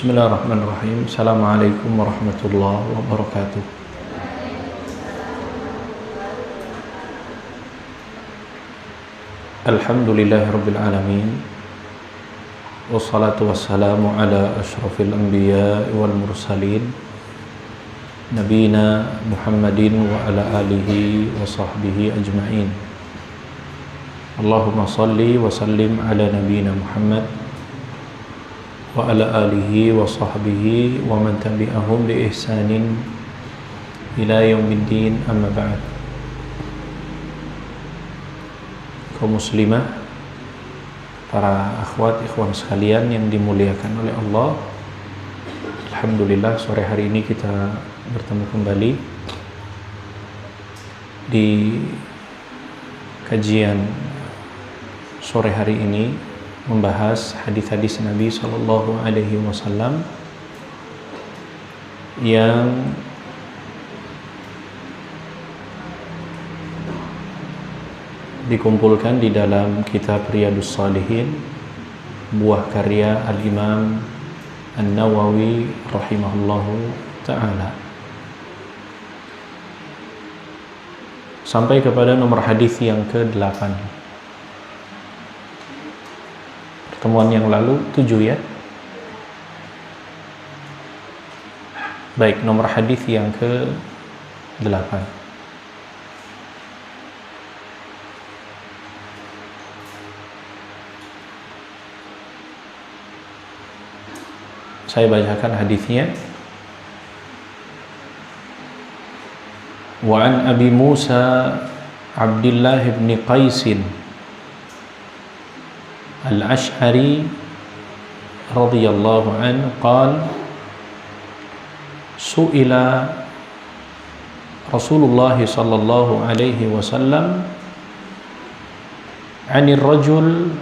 Bismillahirrahmanirrahim. Assalamualaikum warahmatullahi wabarakatuh. Alhamdulillahirabbil alamin. Wassalatu wassalamu ala asyrafil anbiya'i wal mursalin. Nabiyina Muhammadin wa ala alihi wa sahbihi ajma'in. Allahumma salli wa sallim ala nabiyina Muhammad wa ala alihi wa sahbihi wa man tabi'ahum bi ihsanin ila yaumiddin, amma ba'd. Kaum muslimah, para akhwat ikhwan sekalian yang dimuliakan oleh Allah, alhamdulillah sore hari ini kita bertemu kembali di kajian sore hari ini, membahas hadis-hadis Nabi Sallallahu Alaihi Wasallam yang dikumpulkan di dalam kitab Riyadhus Shalihin, buah karya Al-Imam An-Nawawi rahimahullahu ta'ala, sampai kepada nomor hadis yang ke-8. Pertemuan yang lalu 7 ya. Baik, nomor hadis yang ke-8. Saya bacakan hadisnya. Wa an Abi Musa Abdullah bin Qais Al-Ash'ari radhiyallahu anhu qala su'ila Rasulullah sallallahu alaihi wasallam 'anil rajul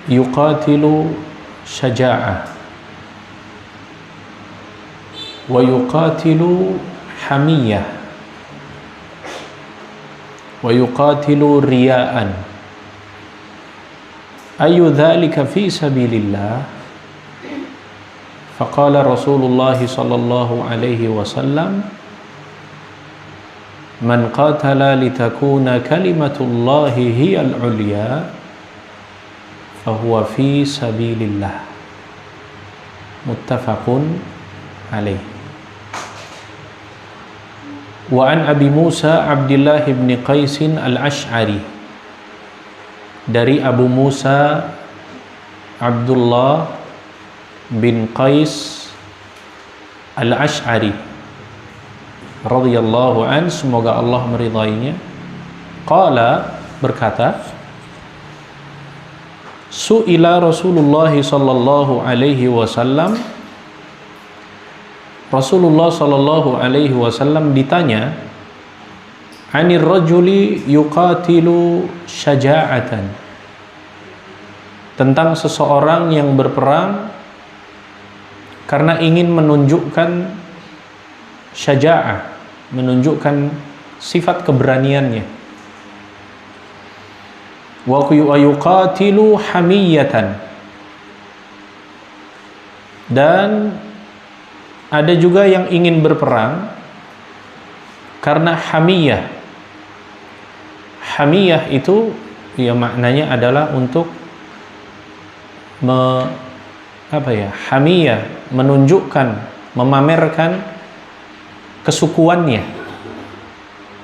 yuqatilu syaja'ah wa yuqatilu hamiyah wa yuqatilu riya'an ayu dzalika fi sabilillah. Faqala Rasulullah sallallahu alaihi wasallam man qatala litakuna kalimatullahi hiyal ulya fahuwa fi sabilillah. Muttafaqun alaih. Wa an Abi Musa Abdullah bin Qais Al-Ash'ari, dari Abu Musa Abdullah bin Qais Al-Ash'ari radhiyallahu an, semoga Allah meridainya. Qala, berkata, su'ila Rasulullah sallallahu alaihi wasallam, Rasulullah sallallahu alaihi wasallam ditanya, anir rajuli yuqatilu syaja'atan, tentang seseorang yang berperang karena ingin menunjukkan syaja'ah, menunjukkan sifat keberaniannya. Wa yuqatilu hamiyatan, dan ada juga yang ingin berperang karena hamiyah. Hamiyah itu ya maknanya adalah untuk hamiyah, menunjukkan, memamerkan kesukuannya,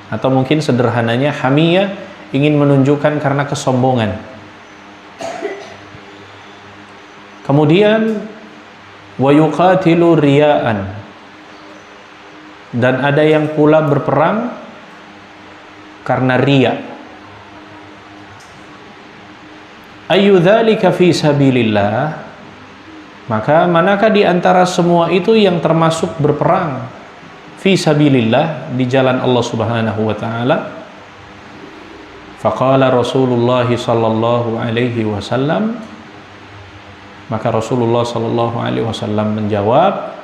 atau mungkin sederhananya hamiyah ingin menunjukkan karena kesombongan. Kemudian wa yuqatilu riya'an, dan ada yang pula berperang karena riya. Ayu dzalika fi sabilillah, maka manakah di antara semua itu yang termasuk berperang fi sabilillah, di jalan Allah Subhanahu wa taala? Faqala Rasulullah sallallahu alaihi wasallam, maka Rasulullah sallallahu alaihi wasallam menjawab,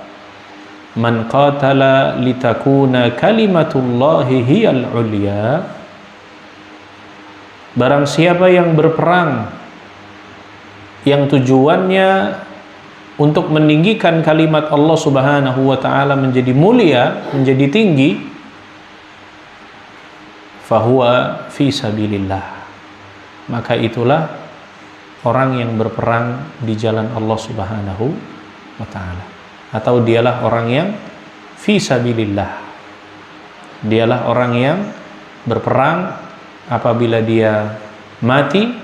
man qatala litakuna kalimatullahi hiyal ulya, barang siapa yang berperang yang tujuannya untuk meninggikan kalimat Allah Subhanahu wa taala menjadi mulia, menjadi tinggi, fahuwa fi sabilillah, maka itulah orang yang berperang di jalan Allah Subhanahu wa taala, atau dialah orang yang fi sabilillah. Dialah orang yang berperang, apabila dia mati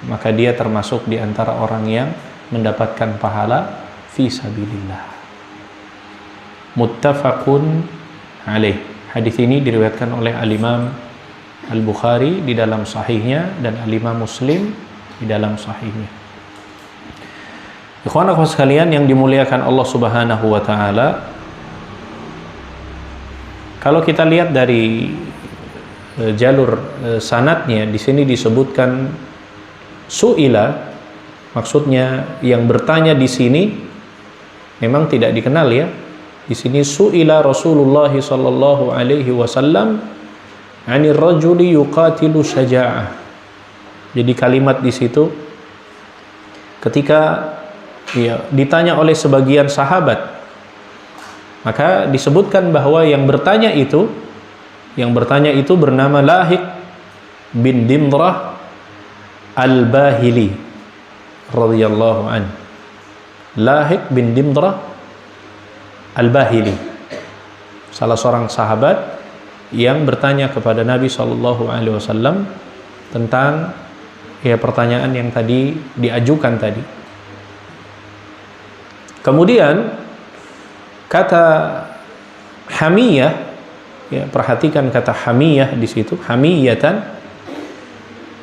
maka dia termasuk di antara orang yang mendapatkan pahala fi sabilillah. Muttafaqun alaih. Hadis ini diriwayatkan oleh Al-Imam Al-Bukhari di dalam sahihnya dan Al-Imam Muslim di dalam sahihnya. Ikhwan akhwat sekalian yang dimuliakan Allah Subhanahu wa taala, kalau kita lihat dari jalur sanadnya, di sini disebutkan su'ila, maksudnya yang bertanya di sini memang tidak dikenal ya. Di sini su'ila Rasulullah sallallahu alaihi wasallam 'anil rajuli yuqatilu syaja'ah. Jadi kalimat di situ ketika ditanya oleh sebagian sahabat, maka disebutkan bahwa yang bertanya itu bernama Lahik bin Dimrah Al-Bahili radhiyallahu an. Lahik bin Dimrah Al-Bahili, salah seorang sahabat yang bertanya kepada Nabi sallallahu alaihi wasallam tentang pertanyaan yang tadi diajukan tadi. Kemudian kata hamiyah, perhatikan kata hamiyah di situ, hamiyatan,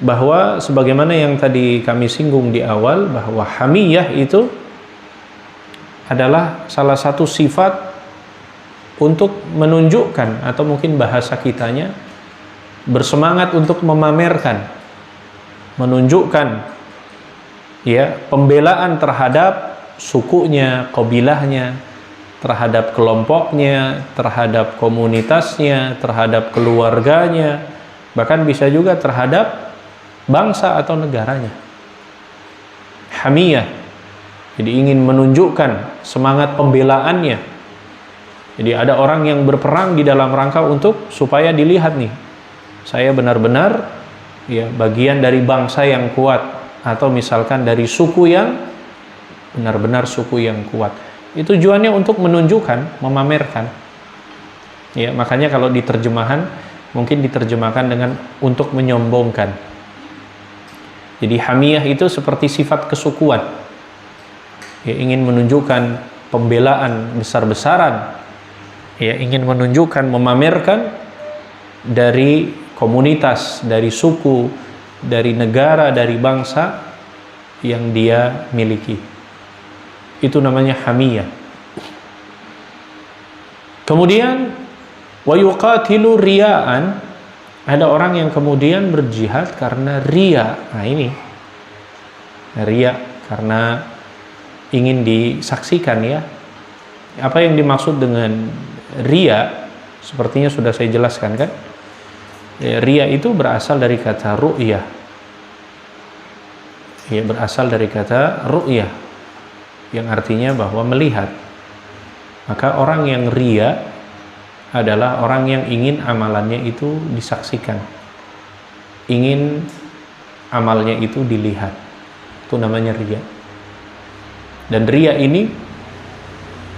bahwa sebagaimana yang tadi kami singgung di awal, bahwa hamiyah itu adalah salah satu sifat untuk menunjukkan, atau mungkin bahasa kitanya bersemangat untuk memamerkan, menunjukkan pembelaan terhadap sukunya, kabilahnya, terhadap kelompoknya, terhadap komunitasnya, terhadap keluarganya, bahkan bisa juga terhadap bangsa atau negaranya. Hamiyah, jadi ingin menunjukkan semangat pembelaannya. Jadi ada orang yang berperang di dalam rangka untuk supaya dilihat nih, saya benar-benar bagian dari bangsa yang kuat, atau misalkan dari suku yang benar-benar suku yang kuat. Itu tujuannya untuk menunjukkan, memamerkan. Makanya kalau di terjemahan mungkin diterjemahkan dengan untuk menyombongkan. Jadi hamiyah itu seperti sifat kesukuan. Ingin menunjukkan pembelaan besar-besaran. Ingin menunjukkan, memamerkan dari komunitas, dari suku, dari negara, dari bangsa yang dia miliki. Itu namanya hamiyah. Kemudian wa yuqatilu riya'an, ada orang yang kemudian berjihad karena riya. Nah ini riya, karena ingin disaksikan ya. Apa yang dimaksud dengan riya sepertinya sudah saya jelaskan kan. Riya itu berasal dari kata ru'yah. Berasal dari kata ru'yah, yang artinya bahwa melihat. Maka orang yang riya adalah orang yang ingin amalannya itu disaksikan, ingin amalnya itu dilihat. Itu namanya riya. Dan riya ini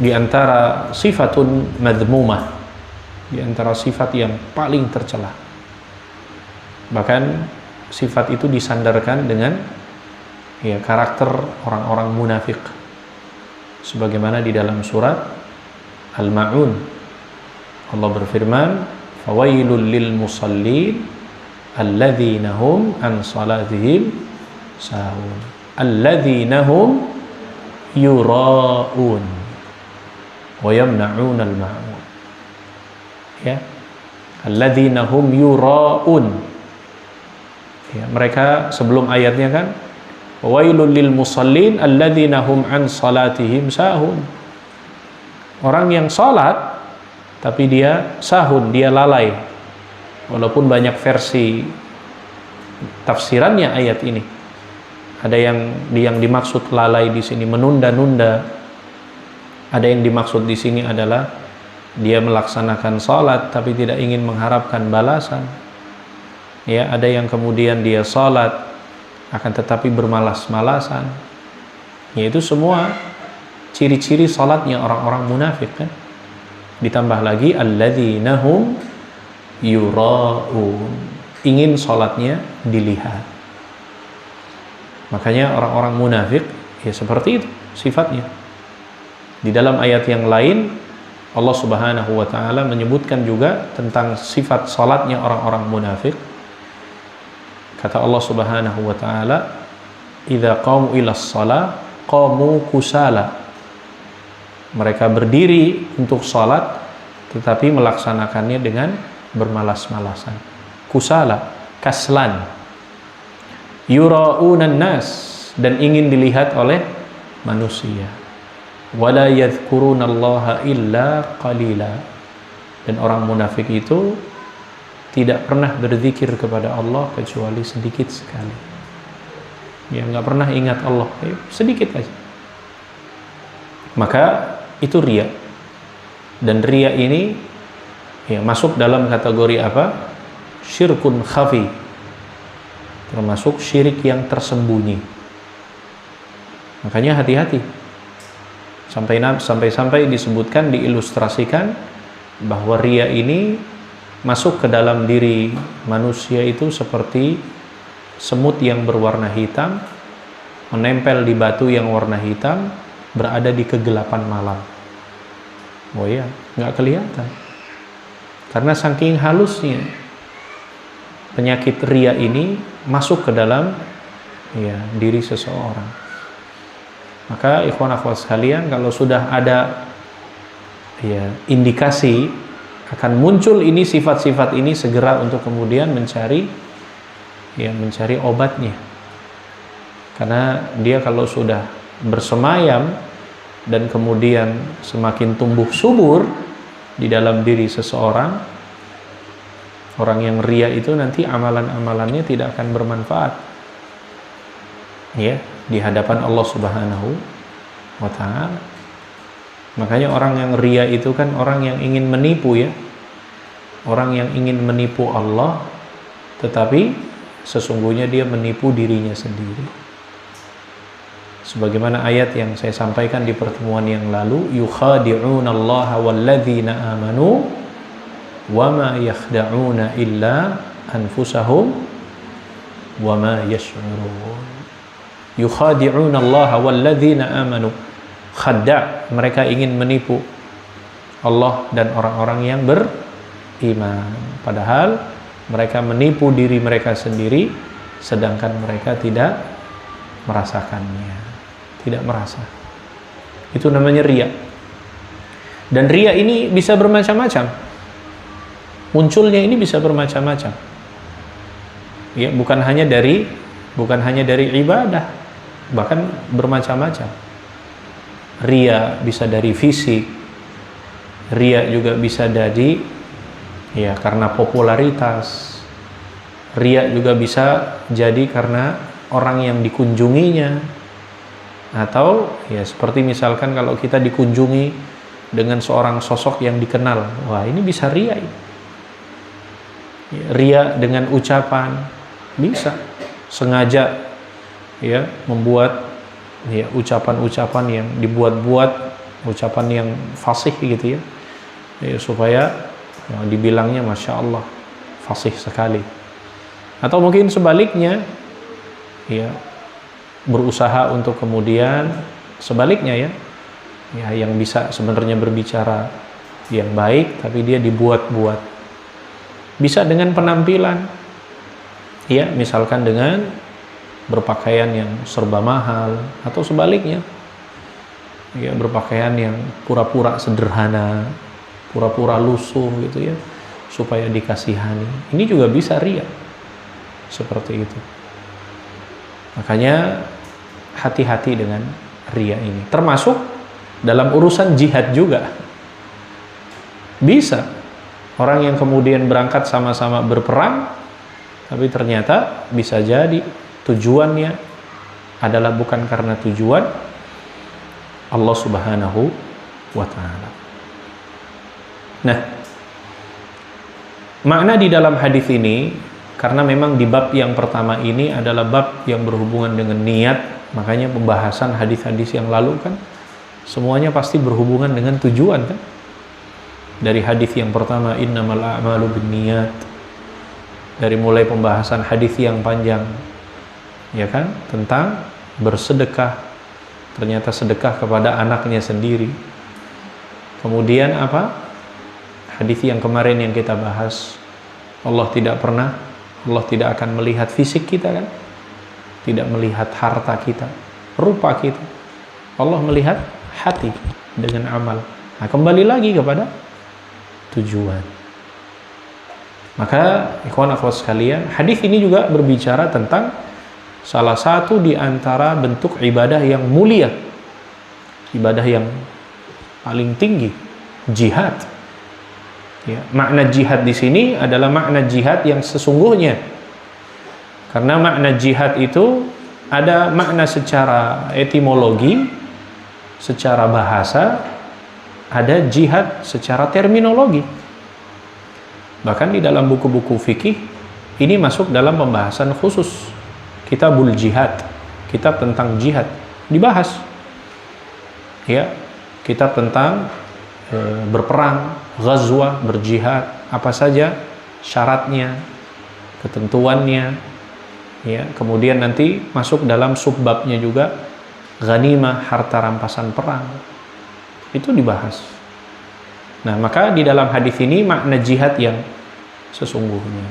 diantara sifatun madhmumah, diantara sifat yang paling tercela. Bahkan sifat itu disandarkan dengan karakter orang-orang munafik, sebagaimana di dalam surat Al-Ma'un Allah berfirman, fawailul lil musallin alladzina hum an salatihim sahun alladzina hum yura'un wa yamna'un al-ma'un. Alladzina hum yura'un. Mereka sebelum ayatnya kan, wailul lil musallin alladzina hum an salatihim sahun. Orang yang salat tapi dia sahun, dia lalai. Walaupun banyak versi tafsirannya ayat ini. Ada yang dimaksud lalai di sini menunda-nunda Ada yang dimaksud di sini adalah dia melaksanakan salat tapi tidak ingin mengharapkan balasan. Ya, ada yang kemudian dia salat akan tetapi bermalas-malasan. Yaitu semua ciri-ciri salatnya orang-orang munafik kan. Ditambah lagi alladzina hum yura'un, ingin salatnya dilihat. Makanya orang-orang munafik ya seperti itu sifatnya. Di dalam ayat yang lain Allah Subhanahu wa taala menyebutkan juga tentang sifat salatnya orang-orang munafik. Kata Allah Subhanahu wa taala, "Idza qamu ilas shalah qamu kusala." Mereka berdiri untuk salat tetapi melaksanakannya dengan bermalas-malasan. Kusala, kaslan. Yura'unan nas, dan ingin dilihat oleh manusia. Wala yadhkurunallaha illa qalila, dan orang munafik itu tidak pernah berzikir kepada Allah kecuali sedikit sekali. Dia nggak pernah ingat Allah, sedikit aja. Maka itu riya. Dan riya ini ya masuk dalam kategori apa? Syirkun khafi, termasuk syirik yang tersembunyi. Makanya hati-hati. Sampai disebutkan, diilustrasikan bahwa riya ini masuk ke dalam diri manusia itu seperti semut yang berwarna hitam menempel di batu yang warna hitam, berada di kegelapan malam. Oh ya, nggak kelihatan. Karena saking halusnya penyakit riya ini masuk ke dalam ya diri seseorang. Maka ikhwan akhwat sekalian, kalau sudah ada ya indikasi akan muncul ini sifat-sifat ini, segera untuk kemudian mencari obatnya. Karena dia kalau sudah bersemayam dan kemudian semakin tumbuh subur di dalam diri seseorang, orang yang riya itu nanti amalan-amalannya tidak akan bermanfaat ya di hadapan Allah Subhanahu wa ta'ala. Makanya orang yang riya itu kan orang yang ingin menipu ya, orang yang ingin menipu Allah, tetapi sesungguhnya dia menipu dirinya sendiri. Sebagaimana ayat yang saya sampaikan di pertemuan yang lalu, yukhadi'una Allah walladzina amanu wama yakhda'una illa anfusahum wama yash'urun. Yukhadi'una Allah walladzina amanu, khadda', mereka ingin menipu Allah dan orang-orang yang beriman, padahal mereka menipu diri mereka sendiri sedangkan mereka tidak merasakannya, tidak merasa. Itu namanya riya. Dan riya ini bisa bermacam-macam. Munculnya ini bisa bermacam-macam. Ya, bukan hanya dari ibadah, bahkan bermacam-macam. Riya bisa dari fisik. Riya juga bisa dari ya karena popularitas. Riya juga bisa jadi karena orang yang dikunjunginya, atau ya seperti misalkan kalau kita dikunjungi dengan seorang sosok yang dikenal, wah ini bisa riya. Riya dengan ucapan, bisa sengaja ya membuat ya ucapan-ucapan yang dibuat-buat, ucapan yang fasih gitu ya, supaya ya, dibilangnya masya Allah fasih sekali. Atau mungkin sebaliknya ya berusaha untuk kemudian sebaliknya ya yang bisa sebenarnya berbicara yang baik tapi dia dibuat-buat. Bisa dengan penampilan ya, misalkan dengan berpakaian yang serba mahal, atau sebaliknya ya berpakaian yang pura-pura sederhana, pura-pura lusuh gitu ya supaya dikasihani. Ini juga bisa riya seperti itu. Makanya hati-hati dengan riya ini. Termasuk dalam urusan jihad juga. Bisa orang yang kemudian berangkat sama-sama berperang, tapi ternyata bisa jadi tujuannya adalah bukan karena tujuan Allah Subhanahu wa ta'ala. Nah, makna di dalam hadis ini, karena memang di bab yang pertama ini adalah bab yang berhubungan dengan niat, makanya pembahasan hadis-hadis yang lalu kan semuanya pasti berhubungan dengan tujuan kan. Dari hadis yang pertama innamal a'malu binniyat, dari mulai pembahasan hadis yang panjang ya kan tentang bersedekah, ternyata sedekah kepada anaknya sendiri. Kemudian apa? Hadis yang kemarin yang kita bahas, Allah tidak akan melihat fisik kita kan, tidak melihat harta kita, rupa kita. Allah melihat hati dengan amal. Nah, kembali lagi kepada tujuan. Maka ikhwan akhwat sekalian, hadis ini juga berbicara tentang salah satu di antara bentuk ibadah yang mulia, ibadah yang paling tinggi, jihad. Ya, makna jihad di sini adalah makna jihad yang sesungguhnya. Karena makna jihad itu ada makna secara etimologi, secara bahasa, ada jihad secara terminologi. Bahkan di dalam buku-buku fikih ini masuk dalam pembahasan khusus. Kitabul Jihad, kitab tentang jihad dibahas. Ya, kitab tentang berperang, ghazwah, berjihad, apa saja syaratnya, ketentuannya. Ya, kemudian nanti masuk dalam subbabnya juga ghanimah, harta rampasan perang. Itu dibahas. Nah, maka di dalam hadis ini makna jihad yang sesungguhnya.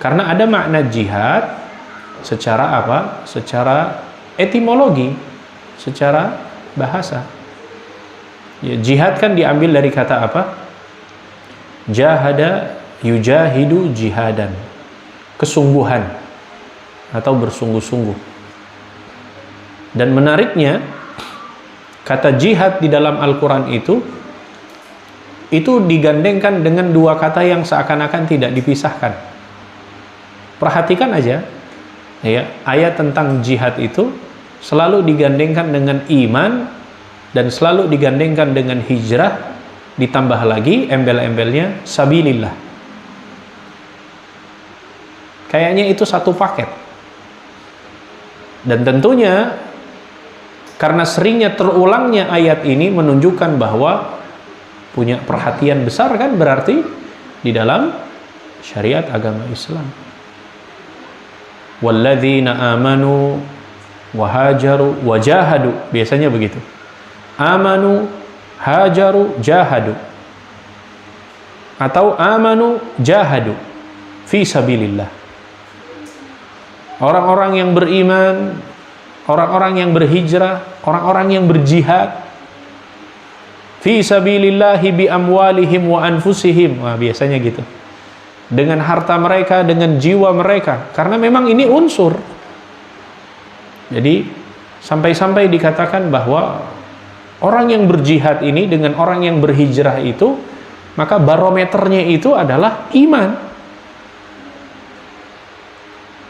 Karena ada makna jihad secara apa? Secara etimologi, secara bahasa. Ya, jihad kan diambil dari kata apa? Jahada yujahidu jihadan. Kesungguhan atau bersungguh-sungguh. Dan menariknya, kata jihad di dalam Al-Quran itu digandengkan dengan dua kata yang seakan-akan tidak dipisahkan. Perhatikan aja, ya, ayat tentang jihad itu selalu digandengkan dengan iman dan selalu digandengkan dengan hijrah, ditambah lagi embel-embelnya sabilillah. Kayaknya itu satu paket. Dan tentunya karena seringnya terulangnya ayat ini menunjukkan bahwa punya perhatian besar kan berarti di dalam syariat agama Islam. Walladzina amanu wahajaru wajahadu, biasanya begitu. Amanu, hajaru, jahadu. Atau amanu, jahadu fi sabilillah. Orang-orang yang beriman, orang-orang yang berhijrah, orang-orang yang berjihad fi sabilillahi bi amwalihim wa anfusihim. Wah, biasanya gitu. Dengan harta mereka, dengan jiwa mereka. Karena memang ini unsur. Jadi sampai-sampai dikatakan bahwa orang yang berjihad ini dengan orang yang berhijrah itu, maka barometernya itu adalah iman.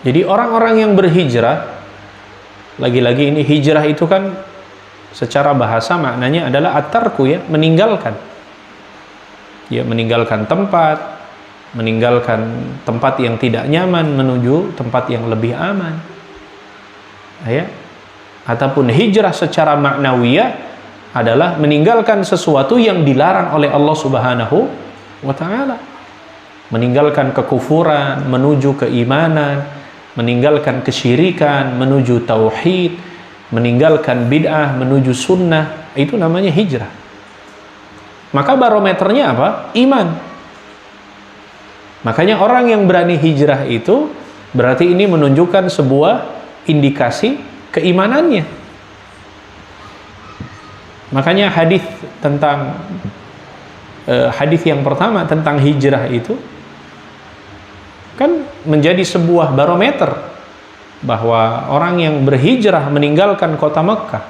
Jadi orang-orang yang berhijrah, lagi-lagi ini hijrah itu kan secara bahasa maknanya adalah at-tarku, ya, meninggalkan. Ya, meninggalkan tempat, meninggalkan tempat yang tidak nyaman menuju tempat yang lebih aman. Ya. Ataupun hijrah secara maknawiyah adalah meninggalkan sesuatu yang dilarang oleh Allah Subhanahu wa ta'ala. Meninggalkan kekufuran menuju keimanan, meninggalkan kesyirikan menuju tauhid, meninggalkan bid'ah menuju sunnah, itu namanya hijrah. Maka barometernya apa? Iman. Makanya orang yang berani hijrah itu berarti ini menunjukkan sebuah indikasi keimanannya. Makanya hadis tentang hadis yang pertama tentang hijrah itu kan menjadi sebuah barometer bahwa orang yang berhijrah meninggalkan kota Mekkah,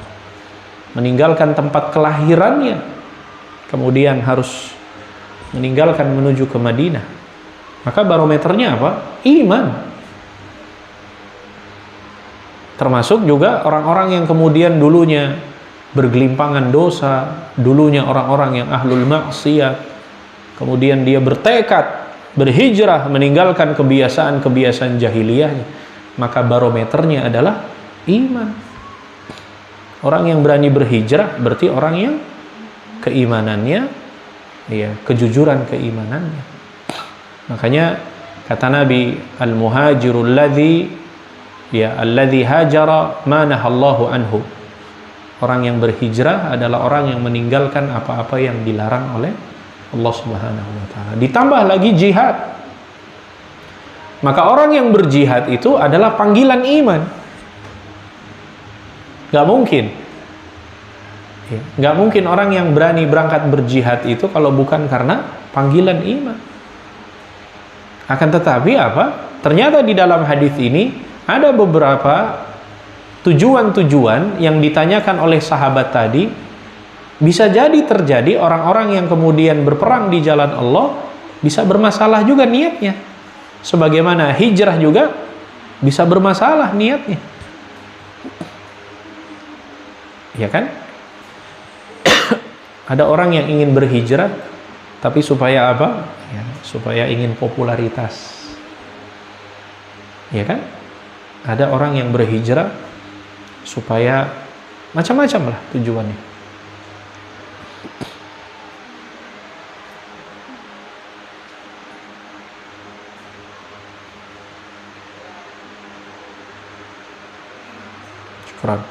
meninggalkan tempat kelahirannya, kemudian harus meninggalkan menuju ke Madinah, maka barometernya apa? Iman. Termasuk juga orang-orang yang kemudian dulunya bergelimpangan dosa, dulunya orang-orang yang ahlul maksiat, kemudian dia bertekad berhijrah meninggalkan kebiasaan-kebiasaan jahiliyahnya, maka barometernya adalah iman. Orang yang berani berhijrah berarti orang yang keimanannya, ya, kejujuran keimanannya. Makanya kata Nabi, al-muhajirul ladzi, ya, alladzi hajara ma nahallahu anhu. Orang yang berhijrah adalah orang yang meninggalkan apa-apa yang dilarang oleh Allah Subhanahu wa taala. Ditambah lagi jihad. Maka orang yang berjihad itu adalah panggilan iman. Gak mungkin. Gak mungkin orang yang berani berangkat berjihad itu kalau bukan karena panggilan iman. Akan tetapi apa? Ternyata di dalam hadis ini ada beberapa tujuan-tujuan yang ditanyakan oleh sahabat tadi. Bisa jadi terjadi orang-orang yang kemudian berperang di jalan Allah bisa bermasalah juga niatnya. Sebagaimana hijrah juga bisa bermasalah niatnya. Ya kan? Ada orang yang ingin berhijrah tapi supaya apa? Ya, supaya ingin popularitas. Ya kan? Ada orang yang berhijrah supaya macam-macam lah tujuannya. Syukran.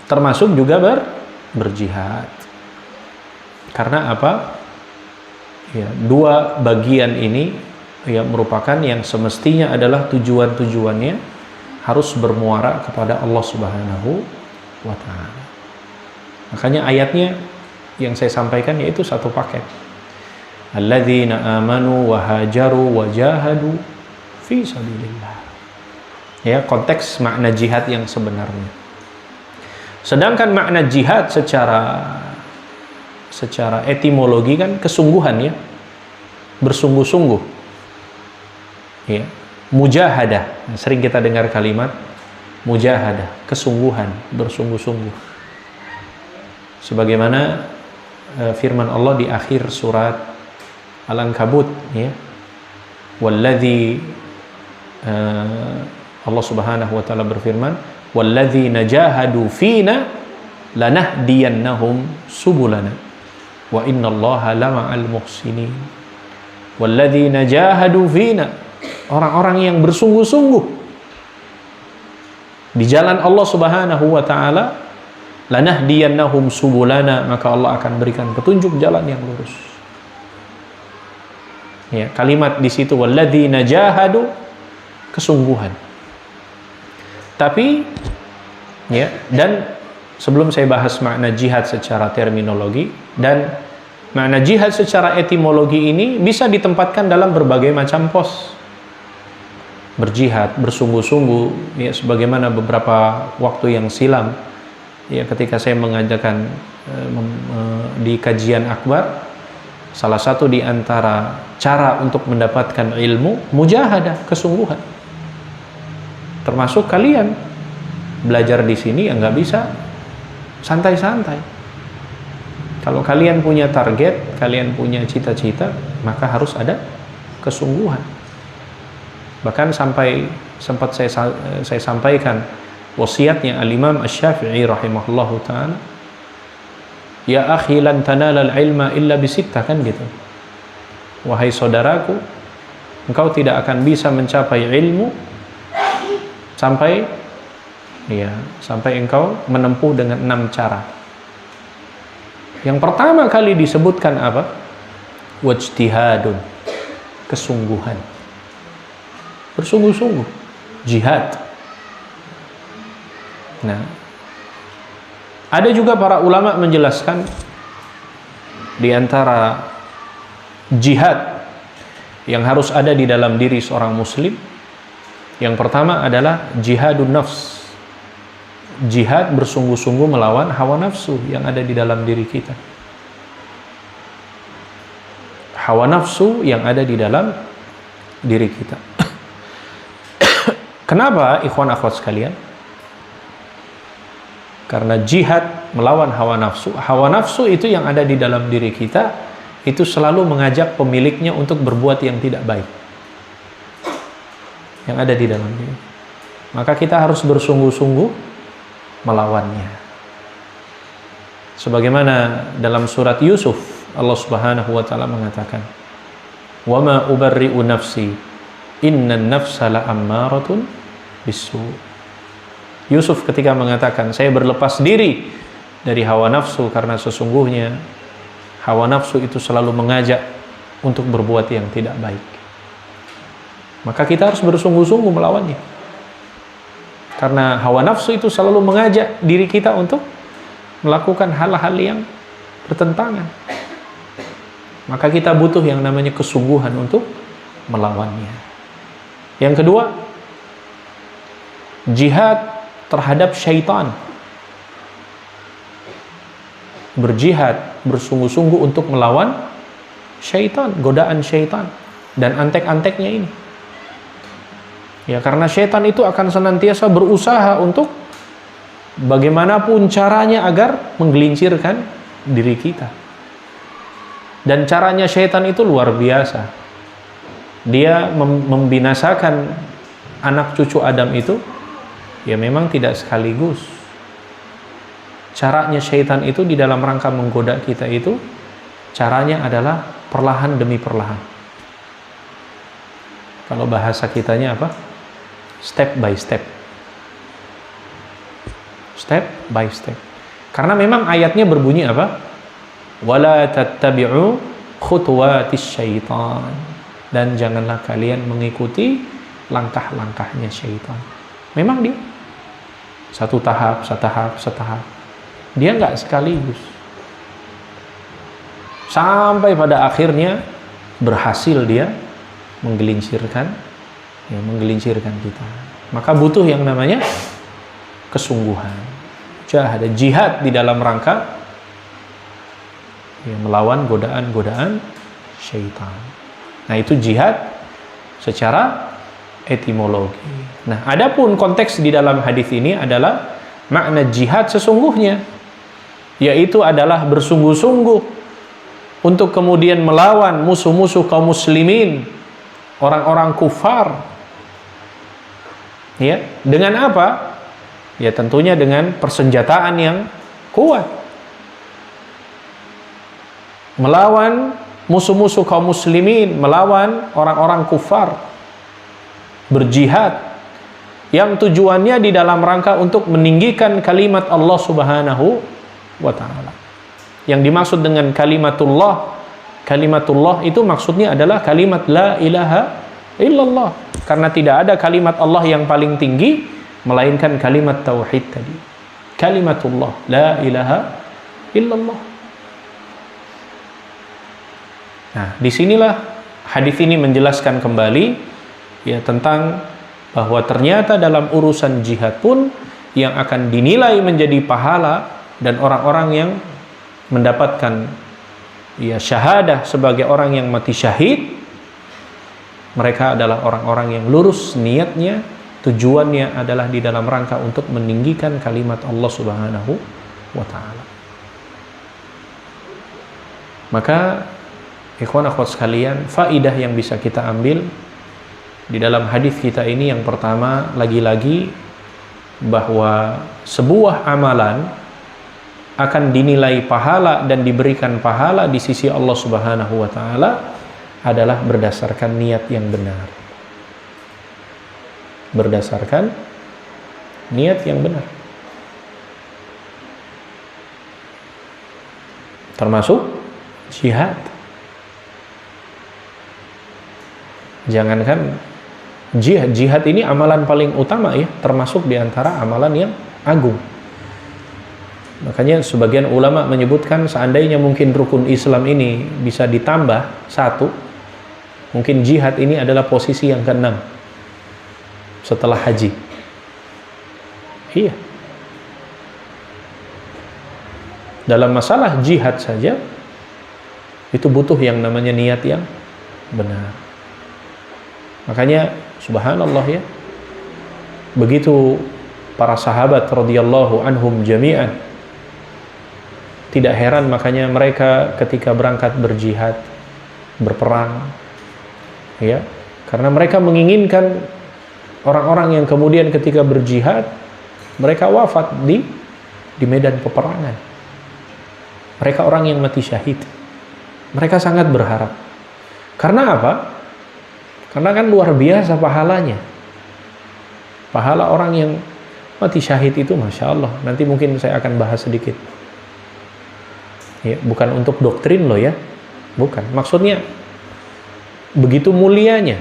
Termasuk juga berjihad. Karena apa? Ya, dua bagian ini ya merupakan yang semestinya adalah tujuan-tujuannya harus bermuara kepada Allah Subhanahu wa taala. Makanya ayatnya yang saya sampaikan yaitu satu paket. Alladzina amanu wa hajaru wa jahadu fi sabilillah. Ya, konteks makna jihad yang sebenarnya. Sedangkan makna jihad secara etimologi kan kesungguhan, ya, bersungguh-sungguh, ya, mujahadah. Sering kita dengar kalimat mujahadah, kesungguhan, bersungguh-sungguh. Sebagaimana firman Allah di akhir surat Al-Ankabut, ya, walladzi Allah Subhanahu wa taala berfirman, walladzina jahadu fina lanahdiyannahum subulana wa innallaha lama'al muhsinin. Walladzina jahadu fina, orang-orang yang bersungguh-sungguh di jalan Allah Subhanahu wa taala, lanahdiyannahum subulana, maka Allah akan berikan petunjuk jalan yang lurus. Ya, kalimat di situ walladzina jahadu, kesungguhan. Tapi ya, dan sebelum saya bahas makna jihad secara terminologi dan makna jihad secara etimologi ini bisa ditempatkan dalam berbagai macam pos. Berjihad, bersungguh-sungguh, ya, sebagaimana beberapa waktu yang silam, ya, ketika saya mengajarkan di kajian akbar, salah satu di antara cara untuk mendapatkan ilmu mujahadah, kesungguhan. Termasuk kalian belajar di sini ya nggak bisa santai-santai. Kalau kalian punya target, kalian punya cita-cita, maka harus ada kesungguhan. Bahkan sampai sempat saya sampaikan wasiatnya Al-Imam Asy-Syafi'i rahimahullahu ta'ala, ya akhi lan tanalal ilma illa bisittah, kan gitu. Wahai saudaraku, engkau tidak akan bisa mencapai ilmu sampai engkau menempuh dengan 6 cara. Yang pertama kali disebutkan apa? Wajtihadun, kesungguhan, bersungguh-sungguh, jihad. Nah, ada juga para ulama menjelaskan di antara jihad yang harus ada di dalam diri seorang muslim, yang pertama adalah jihadun nafs, jihad bersungguh-sungguh melawan hawa nafsu yang ada di dalam diri kita. Hawa nafsu yang ada di dalam diri kita. Kenapa ikhwan akhwat sekalian? Karena jihad melawan hawa nafsu. Hawa nafsu itu yang ada di dalam diri kita, itu selalu mengajak pemiliknya untuk berbuat yang tidak baik. Yang ada di dalam diri. Maka kita harus bersungguh-sungguh melawannya. Sebagaimana dalam surat Yusuf, Allah Subhanahu wa taala mengatakan, "Wa ma ubarri'u nafsi, innan nafsa la'ammaratun bisu." Yusuf ketika mengatakan, saya berlepas diri dari hawa nafsu karena sesungguhnya hawa nafsu itu selalu mengajak untuk berbuat yang tidak baik. Maka kita harus bersungguh-sungguh melawannya. Karena hawa nafsu itu selalu mengajak diri kita untuk melakukan hal-hal yang bertentangan. Maka kita butuh yang namanya kesungguhan untuk melawannya. Yang kedua, jihad terhadap syaitan. Berjihad, bersungguh-sungguh untuk melawan syaitan, godaan syaitan dan antek-anteknya ini. Ya, karena syaitan itu akan senantiasa berusaha untuk bagaimanapun caranya agar menggelincirkan diri kita. Dan caranya syaitan itu luar biasa. Dia membinasakan anak cucu Adam itu ya memang tidak sekaligus. Caranya syaitan itu di dalam rangka menggoda kita itu, caranya adalah perlahan demi perlahan. Kalau bahasa kitanya apa? Step by step. Step by step. Karena memang ayatnya berbunyi apa? Wala tattabi'u khutuwatis syaitan. Dan janganlah kalian mengikuti langkah-langkahnya syaitan. Memang dia satu tahap. Dia nggak sekaligus. Sampai pada akhirnya berhasil dia menggelincirkan kita. Maka butuh yang namanya kesungguhan. Ada jihad di dalam rangka melawan godaan-godaan syaitan. Nah, itu jihad secara etimologi. Nah, adapun konteks di dalam hadis ini adalah makna jihad sesungguhnya, yaitu adalah bersungguh-sungguh untuk kemudian melawan musuh-musuh kaum muslimin, orang-orang kufar. Ya, dengan apa? Ya, tentunya dengan persenjataan yang kuat. Melawan musuh-musuh kaum muslimin, melawan orang-orang kufar. Berjihad yang tujuannya di dalam rangka untuk meninggikan kalimat Allah Subhanahu wa taala. Yang dimaksud dengan kalimatullah itu maksudnya adalah kalimat la ilaha illallah. Karena tidak ada kalimat Allah yang paling tinggi melainkan kalimat tauhid tadi. Kalimatullah la ilaha illallah. Nah, disinilah hadis ini menjelaskan kembali ya tentang bahwa ternyata dalam urusan jihad pun yang akan dinilai menjadi pahala dan orang-orang yang mendapatkan ya syahadah sebagai orang yang mati syahid, mereka adalah orang-orang yang lurus niatnya, tujuannya adalah di dalam rangka untuk meninggikan kalimat Allah Subhanahu wa taala. Maka ikhwan akhwat sekalian, faidah yang bisa kita ambil di dalam hadis kita ini yang pertama lagi-lagi bahwa sebuah amalan akan dinilai pahala dan diberikan pahala di sisi Allah Subhanahu wa taala adalah berdasarkan niat yang benar. Berdasarkan niat yang benar. Termasuk jihad. Jangankan jihad ini amalan paling utama ya, termasuk diantara amalan yang agung. Makanya sebagian ulama menyebutkan seandainya mungkin rukun Islam ini bisa ditambah satu, mungkin jihad ini adalah posisi yang ke-6 setelah haji. Iya. Dalam masalah jihad saja itu butuh yang namanya niat yang benar. Makanya subhanallah ya, begitu para sahabat radhiyallahu anhum jami'an. Tidak heran makanya mereka ketika berangkat berjihad, berperang, ya, karena mereka menginginkan orang-orang yang kemudian ketika berjihad mereka wafat di medan peperangan. Mereka orang yang mati syahid. Mereka sangat berharap. Karena apa? Karena kan luar biasa pahalanya. Pahala orang yang mati syahid itu Masya Allah. Nanti mungkin saya akan bahas sedikit. Ya, bukan untuk doktrin loh ya, bukan. Maksudnya begitu mulianya.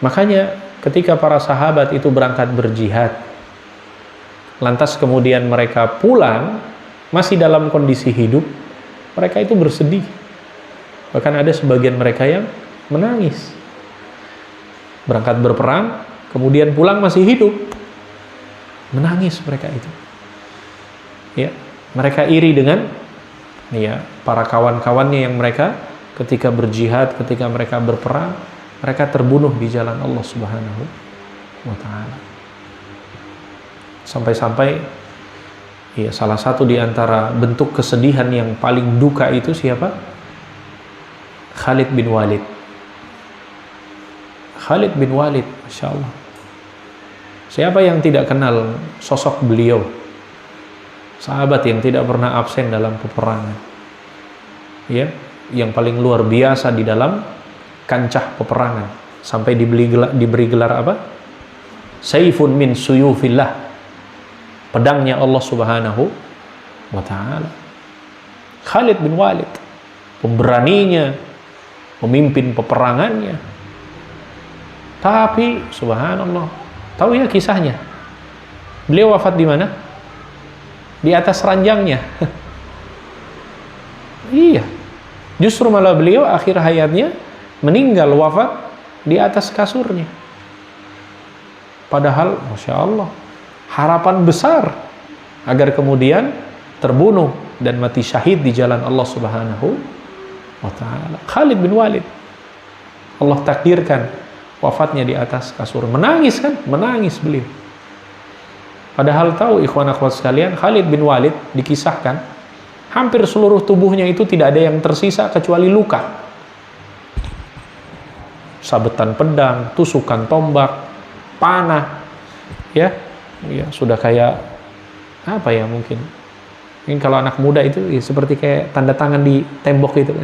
Makanya ketika para sahabat itu berangkat berjihad, lantas kemudian mereka pulang masih dalam kondisi hidup, mereka itu bersedih. Bahkan ada sebagian mereka yang menangis. Berangkat berperang, kemudian pulang masih hidup, menangis mereka itu. Ya. Mereka iri dengan ya, para kawan-kawannya yang mereka ketika berjihad, ketika mereka berperang, mereka terbunuh di jalan Allah Subhanahu wa Ta'ala. Sampai-sampai ya, salah satu di antara bentuk kesedihan yang paling duka itu siapa? Khalid bin Walid. Khalid bin Walid, Masya Allah. Siapa yang tidak kenal sosok beliau? Sahabat yang tidak pernah absen dalam peperangan, ya, yang paling luar biasa di dalam kancah peperangan, sampai diberi gelar apa? Saifun min suyufillah, pedangnya Allah Subhanahu wa Ta'ala. Khalid bin Walid, pemberaninya, pemimpin peperangannya. Tapi subhanallah, tahu ya kisahnya? Beliau wafat di mana? Di atas ranjangnya. Iya. Justru malah beliau akhir hayatnya meninggal wafat di atas kasurnya. Padahal Masya Allah, harapan besar agar kemudian terbunuh dan mati syahid di jalan Allah Subhanahu wa Ta'ala. Khalid bin Walid, Allah takdirkan wafatnya di atas kasur. Menangis kan? Menangis beliau. Padahal tahu ikhwan akhwat sekalian, Khalid bin Walid dikisahkan hampir seluruh tubuhnya itu tidak ada yang tersisa kecuali luka. Sabetan pedang, tusukan tombak, panah, ya sudah kayak apa ya mungkin. Ini kalau anak muda itu ya, seperti kayak tanda tangan di tembok gitu.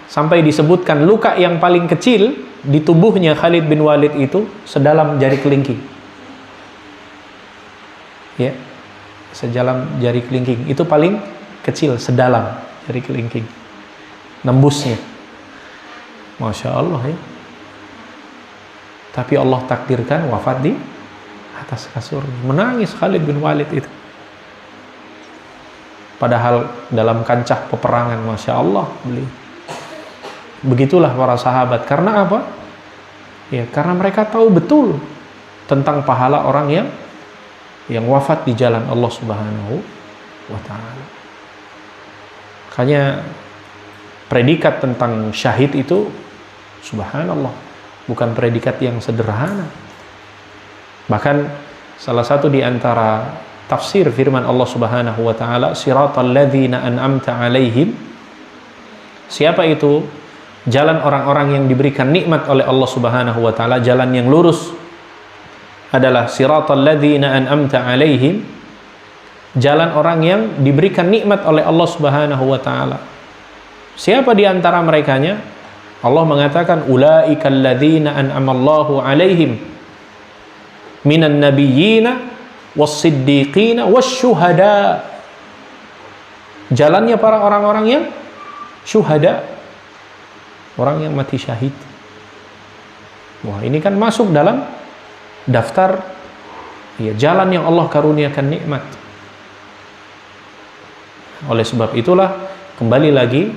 Sampai disebutkan luka yang paling kecil di tubuhnya Khalid bin Walid itu sedalam jari kelingking. Ya, sedalam jari kelingking. Itu paling kecil, sedalam jari kelingking. Nembusnya. Masya Allah ya. Tapi Allah takdirkan wafat di atas kasur. Menangis Khalid bin Walid itu. Padahal dalam kancah peperangan, Masya Allah beliau. Begitulah para sahabat. Karena apa? Ya, karena mereka tahu betul tentang pahala orang yang wafat di jalan Allah Subhanahu wa Ta'ala. Makanya predikat tentang syahid itu subhanallah, bukan predikat yang sederhana. Bahkan salah satu di antara tafsir firman Allah Subhanahu wa Ta'ala, siratal ladzina an'amta 'alaihim. Siapa itu? Jalan orang-orang yang diberikan nikmat oleh Allah Subhanahu wa Ta'ala, jalan yang lurus adalah siratal ladzina an'amta 'alaihim, jalan orang yang diberikan nikmat oleh Allah Subhanahu wa Ta'ala. Siapa di antara merekanya? Allah mengatakan ulaikal ladzina an'amallahu 'alaihim minan nabiyyina was-siddiqina wasyuhada. Jalannya para orang-orang yang syuhada, orang yang mati syahid. Wah, ini kan masuk dalam daftar ya, jalan yang Allah karuniakan nikmat. Oleh sebab itulah kembali lagi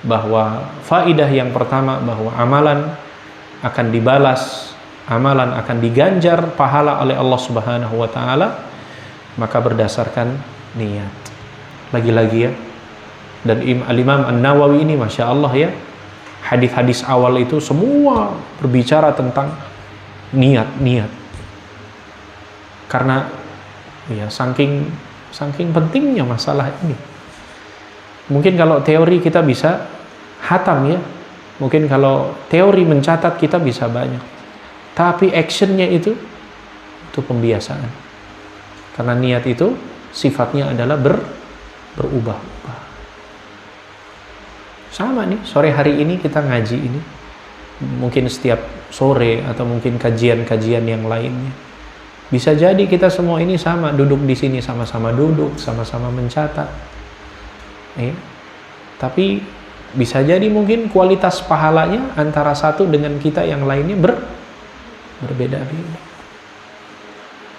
bahwa faidah yang pertama bahwa amalan akan dibalas, amalan akan diganjar pahala oleh Allah Subhanahu wa Ta'ala, maka berdasarkan niat. Lagi-lagi ya, dan Al-Imam An-Nawawi ini Masya Allah ya, hadis-hadis awal itu semua berbicara tentang niat. Karena ya saking pentingnya masalah ini. Mungkin kalau teori kita bisa hatam ya. Mungkin kalau teori mencatat kita bisa banyak. Tapi actionnya itu pembiasaan. Karena niat itu sifatnya adalah berubah-ubah. Sama nih, sore hari ini kita ngaji ini. Mungkin setiap sore atau mungkin kajian-kajian yang lainnya. Bisa jadi kita semua ini sama, duduk di sini sama-sama duduk, sama-sama mencatat. Ya. Tapi bisa jadi mungkin kualitas pahalanya antara satu dengan kita yang lainnya berbeda-beda.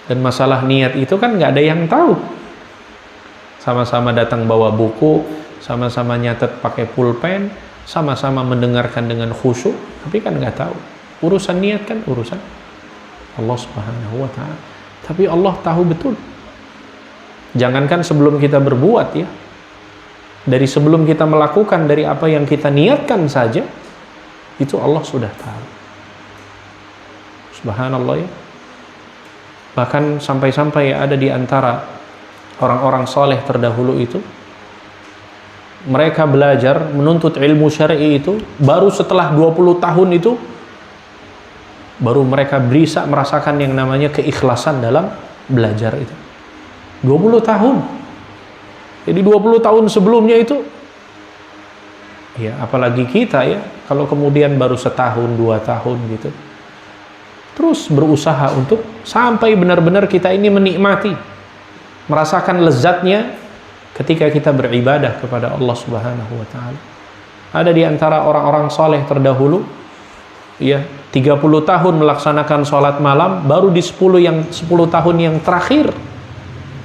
Dan masalah niat itu kan nggak ada yang tahu. Sama-sama datang bawa buku, sama-sama nyatet pakai pulpen, sama-sama mendengarkan dengan khusyuk, tapi kan nggak tahu. Urusan niat kan urusan Allah Subhanahu wa ta'ala. Tapi Allah tahu betul. Jangankan sebelum kita berbuat ya, dari sebelum kita melakukan, dari apa yang kita niatkan saja, itu Allah sudah tahu. Subhanallah ya. Bahkan sampai-sampai ada di antara orang-orang soleh terdahulu itu, mereka belajar menuntut ilmu syar'i itu baru setelah 20 tahun itu baru mereka bisa merasakan yang namanya keikhlasan dalam belajar itu. 20 tahun. Jadi 20 tahun sebelumnya itu ya apalagi kita ya, kalau kemudian baru setahun 2 tahun gitu. Terus berusaha untuk sampai benar-benar kita ini menikmati, merasakan lezatnya ketika kita beribadah kepada Allah Subhanahu wa ta'ala. Ada di antara orang-orang soleh terdahulu ya, 30 tahun melaksanakan sholat malam, baru di 10 tahun yang terakhir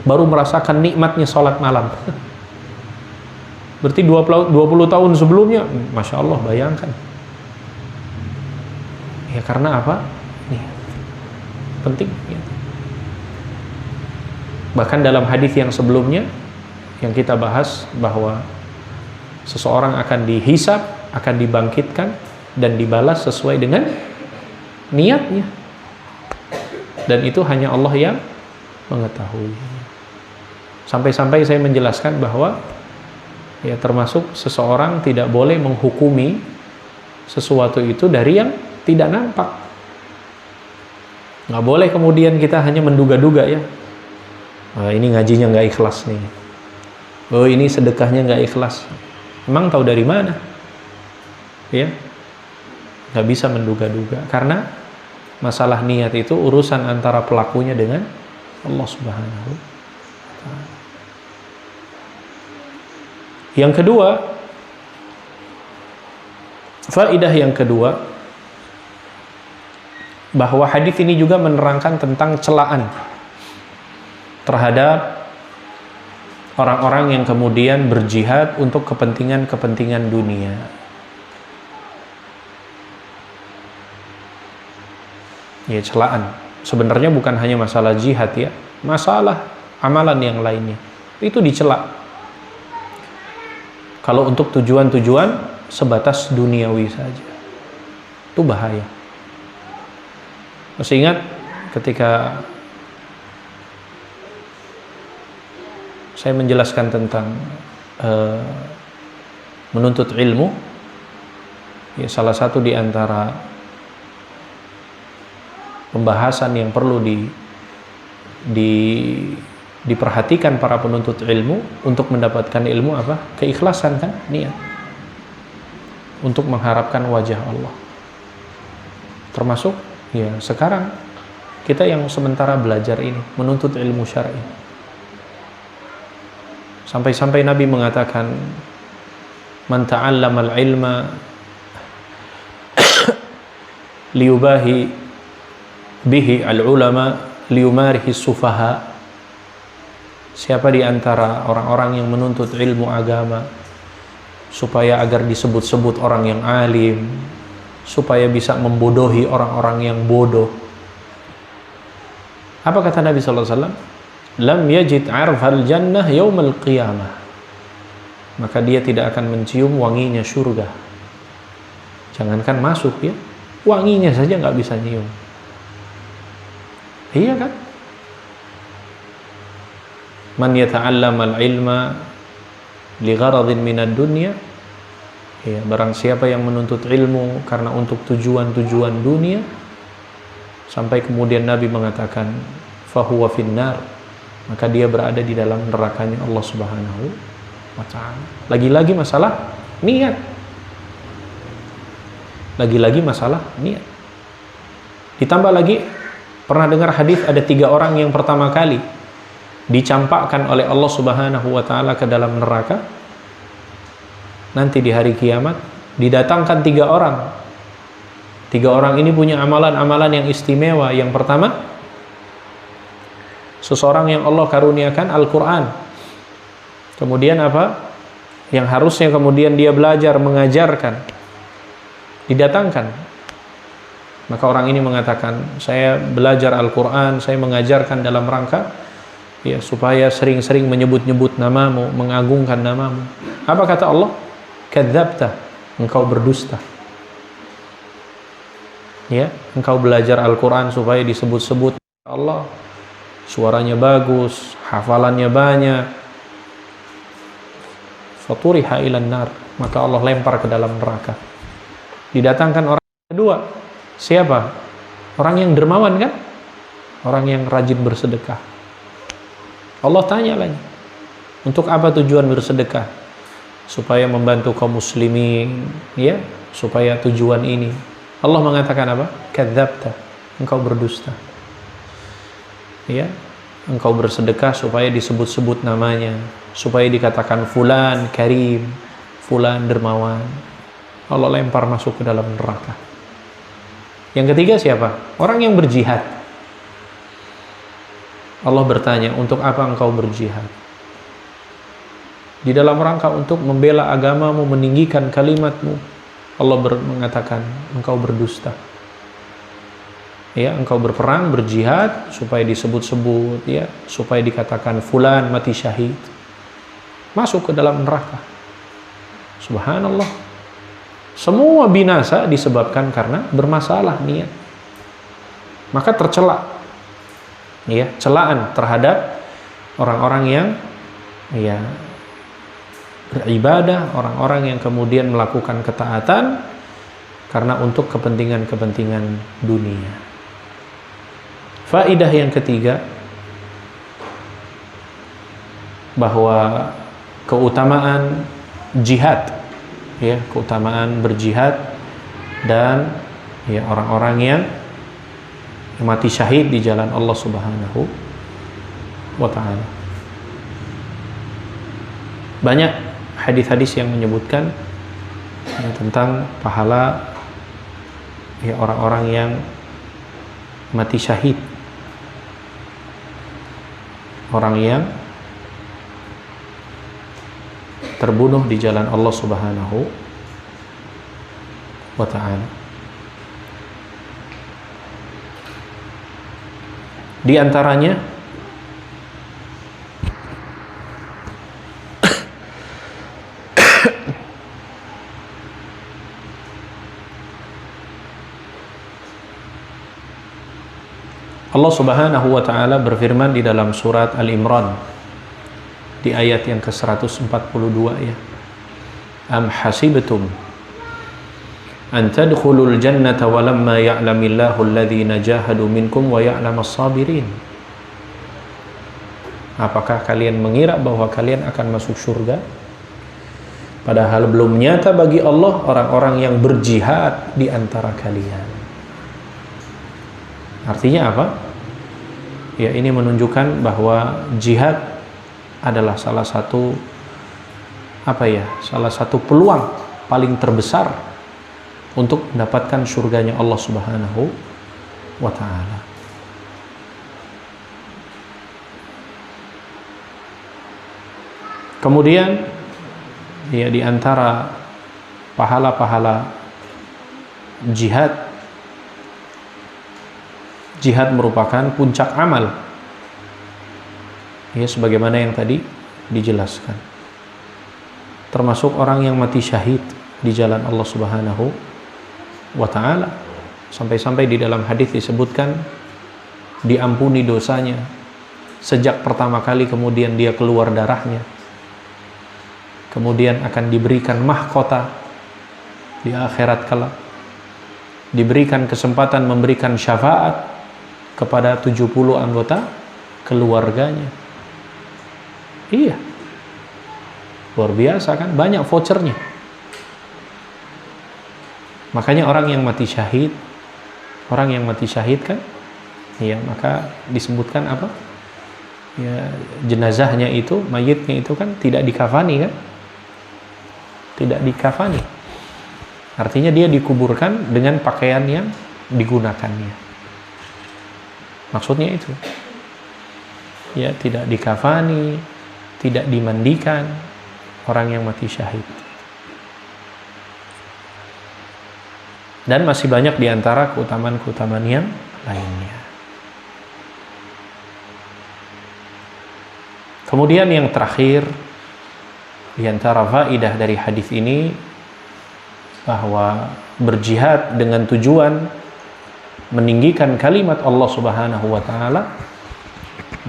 baru merasakan nikmatnya sholat malam. Berarti 20 tahun sebelumnya, Masya Allah, bayangkan ya. Karena apa? Nih, penting ya. Bahkan dalam hadis yang sebelumnya yang kita bahas bahwa seseorang akan dihisab, akan dibangkitkan dan dibalas sesuai dengan niatnya, dan itu hanya Allah yang mengetahui. Sampai-sampai saya menjelaskan bahwa ya termasuk seseorang tidak boleh menghukumi sesuatu itu dari yang tidak nampak. Nggak boleh kemudian kita hanya menduga-duga ya, ini ngajinya nggak ikhlas nih, oh ini sedekahnya nggak ikhlas. Emang tahu dari mana? Ya, nggak bisa menduga-duga, karena masalah niat itu urusan antara pelakunya dengan Allah Subhanahu wa ta'ala. Yang kedua, faedah yang kedua, bahwa hadis ini juga menerangkan tentang celaan terhadap orang-orang yang kemudian berjihad untuk kepentingan-kepentingan dunia. Ya, celaan. Sebenarnya bukan hanya masalah jihad ya, masalah amalan yang lainnya itu dicela. Kalau untuk tujuan-tujuan sebatas duniawi saja, itu bahaya. Masih ingat ketika saya menjelaskan tentang menuntut ilmu, ya, salah satu di antara pembahasan yang perlu diperhatikan para penuntut ilmu untuk mendapatkan ilmu apa? Keikhlasan kan, niat untuk mengharapkan wajah Allah. Termasuk ya sekarang kita yang sementara belajar ini, menuntut ilmu syar'i. Sampai-sampai Nabi mengatakan, man ta'allamal ilma liyubahi bihi al-ulama liyumarihi sufaha. Siapa di antara orang-orang yang menuntut ilmu agama supaya agar disebut-sebut orang yang alim, supaya bisa membodohi orang-orang yang bodoh. Apa kata Nabi sallallahu alaihi wasallam? Lam yajid 'arfal jannah yaumal qiyamah. Maka dia tidak akan mencium wanginya surga Jangankan masuk ya, wanginya saja nggak bisa nyium. Iya kan? Man yata'allamal ilma li gharadin minad dunya, ya, barang siapa yang menuntut ilmu karena untuk tujuan-tujuan dunia, sampai kemudian Nabi mengatakan fahuwa finnar, maka dia berada di dalam nerakanya Allah Subhanahu wa ta'ala. Lagi-lagi masalah niat. Lagi-lagi masalah niat. Ditambah lagi, pernah dengar hadis ada 3 orang yang pertama kali dicampakkan oleh Allah Subhanahu wa ta'ala ke dalam neraka. Nanti di hari kiamat didatangkan 3 orang. 3 orang ini punya amalan-amalan yang istimewa. Yang pertama, seseorang yang Allah karuniakan Al-Quran. Kemudian apa? Yang harusnya kemudian dia belajar, mengajarkan, didatangkan. Maka orang ini mengatakan, saya belajar Al-Quran, saya mengajarkan dalam rangka ya supaya sering-sering menyebut-nyebut namamu, mengagungkan namamu. Apa kata Allah? Kadzabta, engkau berdusta. Ya, engkau belajar Al-Quran supaya disebut-sebut Allah, suaranya bagus, hafalannya banyak. Faturiha ilan nar, maka Allah lempar ke dalam neraka. Didatangkan orang kedua. Siapa? Orang yang dermawan kan? Orang yang rajin bersedekah. Allah tanya lagi, untuk apa tujuan bersedekah? Supaya membantu kaum muslimin, ya, supaya tujuan ini. Allah mengatakan apa? Kadzabta, engkau berdusta. Ya, engkau bersedekah supaya disebut-sebut namanya, supaya dikatakan fulan karim, fulan dermawan. Allah lempar masuk ke dalam neraka. Yang ketiga siapa? Orang yang berjihad. Allah bertanya, untuk apa engkau berjihad? Di dalam rangka untuk membela agamamu, meninggikan kalimatmu. Allah mengatakan, engkau berdusta. Ya, engkau berperang, berjihad supaya disebut-sebut, ya, supaya dikatakan fulan mati syahid. Masuk ke dalam neraka. Subhanallah. Semua binasa disebabkan karena bermasalah niat. Maka tercela, ya, celaan terhadap orang-orang yang ya beribadah, orang-orang yang kemudian melakukan ketaatan karena untuk kepentingan-kepentingan dunia. Faidah yang ketiga, bahwa keutamaan jihad, ya, keutamaan berjihad dan ya orang-orang yang mati syahid di jalan Allah Subhanahu wa ta'ala. Banyak hadis-hadis yang menyebutkan ya, tentang pahala ya orang-orang yang mati syahid, orang yang terbunuh di jalan Allah Subhanahu wa ta'ala. Di antaranya Allah Subhanahu wa ta'ala berfirman di dalam surat Al-Imran di ayat yang ke-142, ya. Am hasibtum an tadkhulul jannata walamma ya'lamillahu alladhina jahadu minkum wa ya'lamas sabirin. Apakah kalian mengira bahwa kalian akan masuk surga padahal belum nyata bagi Allah orang-orang yang berjihad di antara kalian? Artinya apa? Ya, ini menunjukkan bahwa jihad adalah salah satu salah satu peluang paling terbesar untuk mendapatkan surganya Allah Subhanahu wa ta'ala. Kemudian ya, di antara pahala-pahala jihad merupakan puncak amal, ya, sebagaimana yang tadi dijelaskan, termasuk orang yang mati syahid di jalan Allah Subhanahu wa ta'ala. Sampai-sampai di dalam hadis disebutkan diampuni dosanya sejak pertama kali, kemudian dia keluar darahnya, kemudian akan diberikan mahkota di akhirat kelak, diberikan kesempatan memberikan syafaat kepada 70 anggota keluarganya. Iya, luar biasa kan, banyak vouchernya. Makanya orang yang mati syahid kan, ya, maka disebutkan apa? Ya, jenazahnya itu, mayitnya itu kan tidak dikafani kan? Tidak dikafani. Artinya dia dikuburkan dengan pakaian yang digunakannya. Maksudnya itu. Ya, tidak dikafani, tidak dimandikan orang yang mati syahid. Dan masih banyak di antara keutamaan-keutamaan yang lainnya. Kemudian yang terakhir di antara faidah dari hadis ini, bahwa berjihad dengan tujuan meninggikan kalimat Allah Subhanahu wa taala,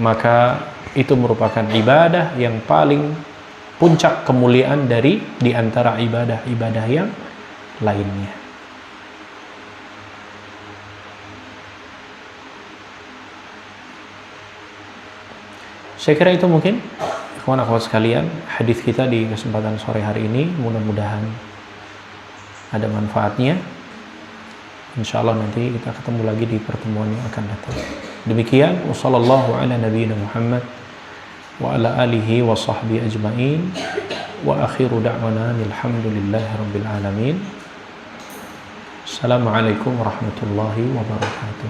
maka itu merupakan ibadah yang paling puncak kemuliaan dari di antara ibadah-ibadah yang lainnya. Saya kira itu mungkin ikhwan akhwat sekalian hadis kita di kesempatan sore hari ini. Mudah-mudahan ada manfaatnya. Insyaallah nanti kita ketemu lagi di pertemuan yang akan datang. Demikian, wassallallahu ala nabiyina Muhammad wa ala alihi wa sahbihi ajma'in, wa akhiru da'wana alhamdulillahi rabbil alamin. Assalamualaikum warahmatullahi wabarakatuh.